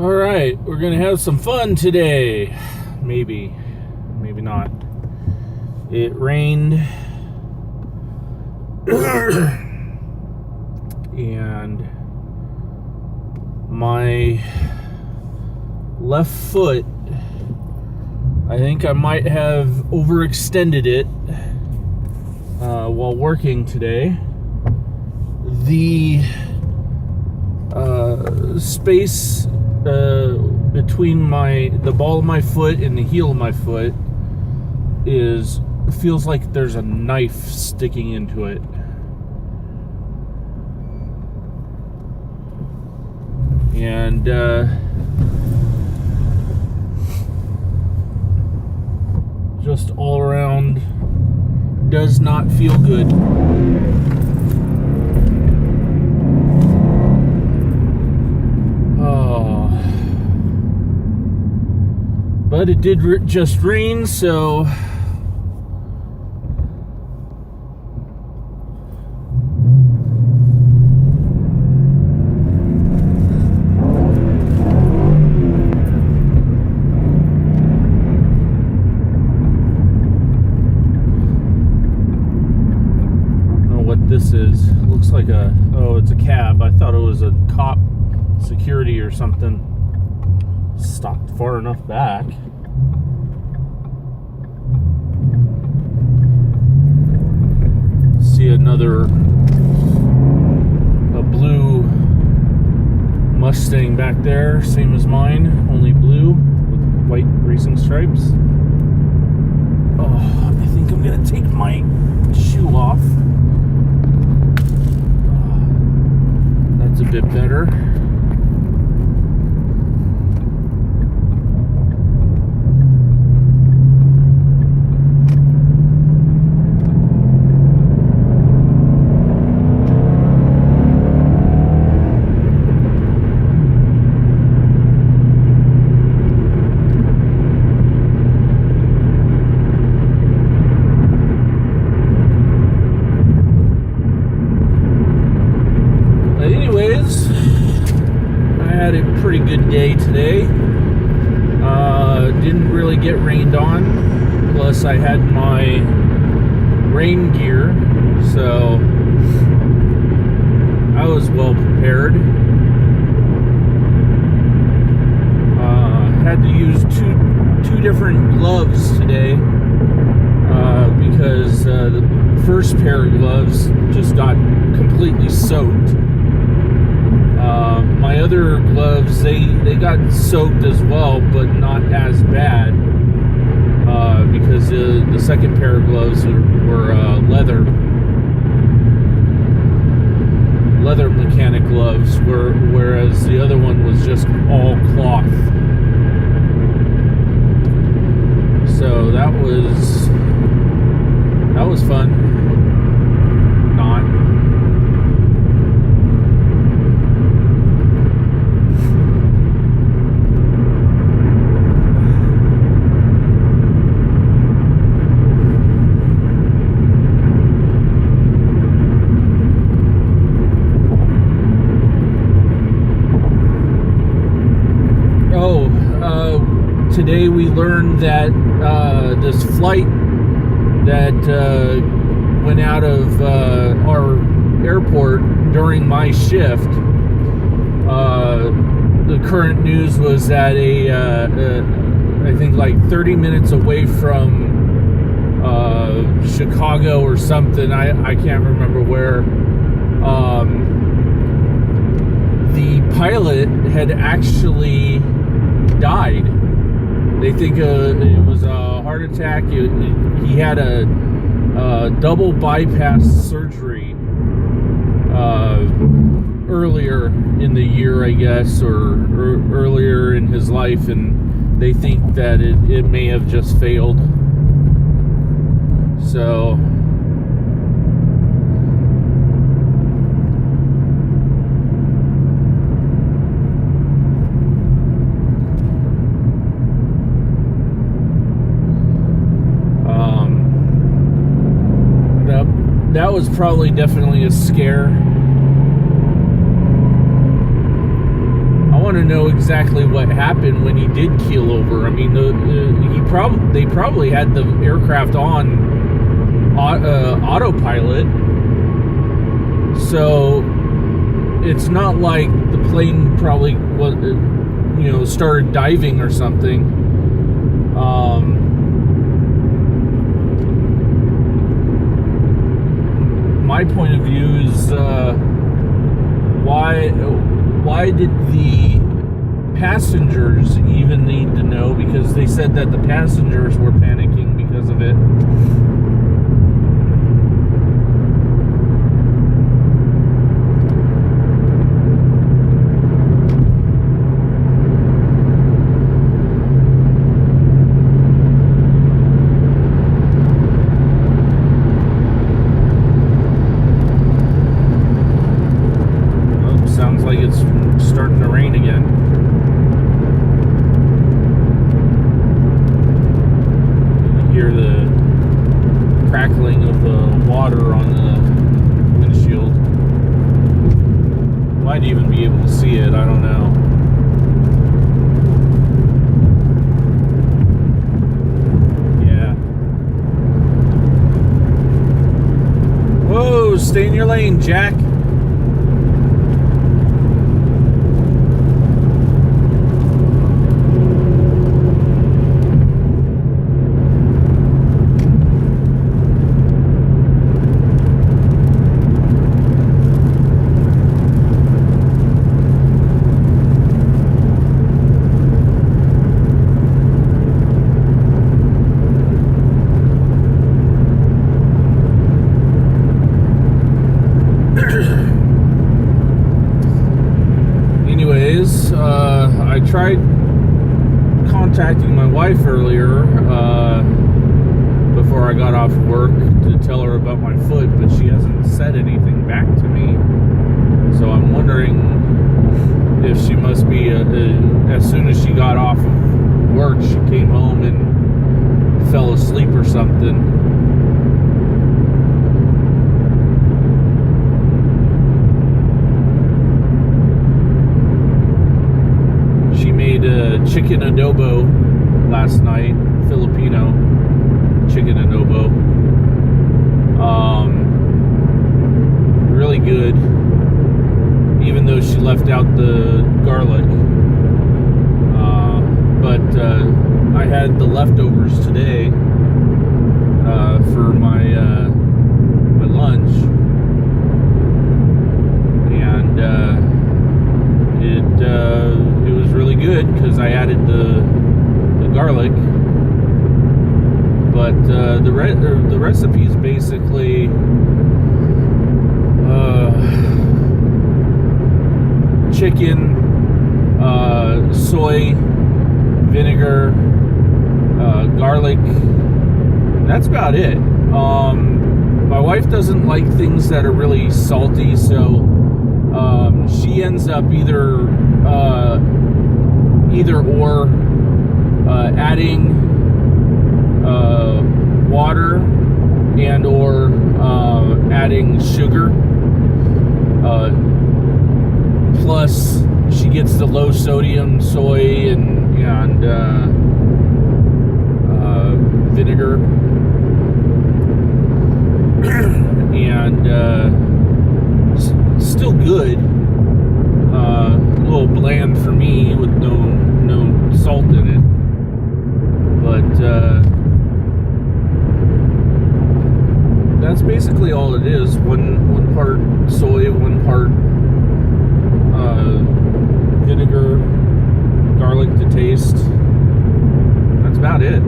All right, we're gonna have some fun today. Maybe not. It rained, and my left foot, I think I might have overextended it while working today. The space between the ball of my foot and the heel of my foot feels like there's a knife sticking into it. And just all around does not feel good. But it did just rain, so this is. Looks like it's a cab. I thought it was a cop security or something. Stopped far enough back. See a blue Mustang back there, same as mine, only blue with white racing stripes. Oh, I think I'm gonna take my shoe off. That's a bit better. Pretty good day today. Didn't really get rained on, plus I had my rain gear, so I was well prepared. Had to use two different gloves today because the first pair of gloves just got completely soaked. My other gloves, they got soaked as well, but not as bad because the second pair of gloves were leather mechanic gloves, whereas the other one was just all cloth. So that was fun. Today we learned that this flight that went out of our airport during my shift, the current news was that I think like 30 minutes away from Chicago or something, I can't remember where, the pilot had actually died. They think it was a heart attack. He had a double bypass surgery earlier in the year, I guess, or earlier in his life, and they think that it may have just failed. So that was definitely a scare. I want to know exactly what happened when he did keel over. I mean, they probably had the aircraft on autopilot, so it's not like the plane probably was, started diving or something. My point of view is, why did the passengers even need to know? Because they said that the passengers were panicking because of it. Sounds like it's starting to rain again. You can hear the crackling of the water on the windshield. Might even be able to see it, I don't know. Yeah. Whoa, stay in your lane, Jack. Anyways, I tried contacting my wife earlier before I got off work to tell her about my foot, but she hasn't said anything back to me. So I'm wondering if she must be, as soon as she got off of work, she came home and fell asleep or something. Chicken adobo last night, Filipino chicken adobo. Really good, even though she left out the garlic. But I had the leftovers today for my lunch, and it was really good because I added the garlic. But the recipe is basically chicken, soy, vinegar, garlic. That's about it. My wife doesn't like things that are really salty, so she ends up either or adding water and or adding sugar. Plus, she gets the low sodium soy and vinegar, and still good. A little bland for me with no salt in it, but that's basically all it is. One part soy, one part vinegar, garlic to taste. That's about it.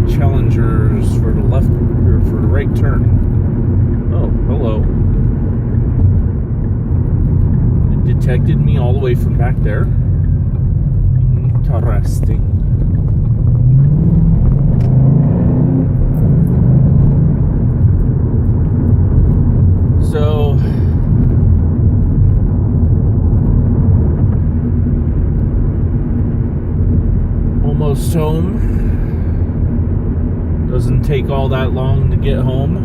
Challengers for the left or for the right turn. Oh, hello. It detected me all the way from back there. Interesting. So almost home. doesn't take all that long to get home.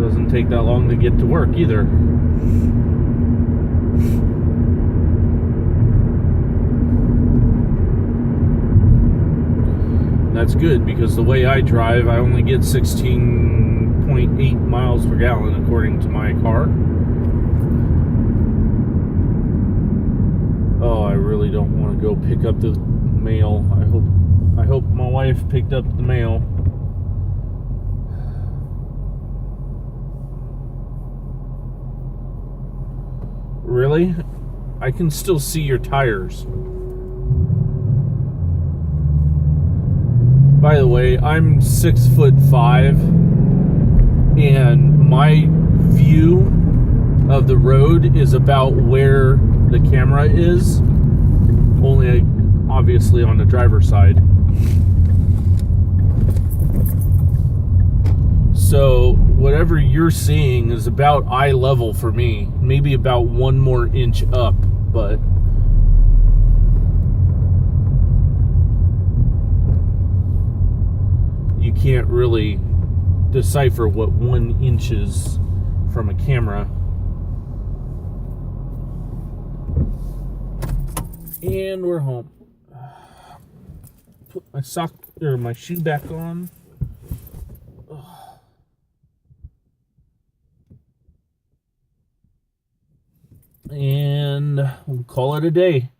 Doesn't take that long to get to work either. That's good, because the way I drive, I only get 16.8 miles per gallon according to my car. Oh, I really don't want to go pick up the mail. I hope my wife picked up the mail. Really? I can still see your tires. By the way, I'm 6'5", and my view of the road is about where the camera is, only obviously on the driver's side. So whatever you're seeing is about eye level for me, maybe about one more inch up, but you can't really decipher what 1 inch is from a camera. And we're home. Put my sock or my shoe back on. And we'll call it a day.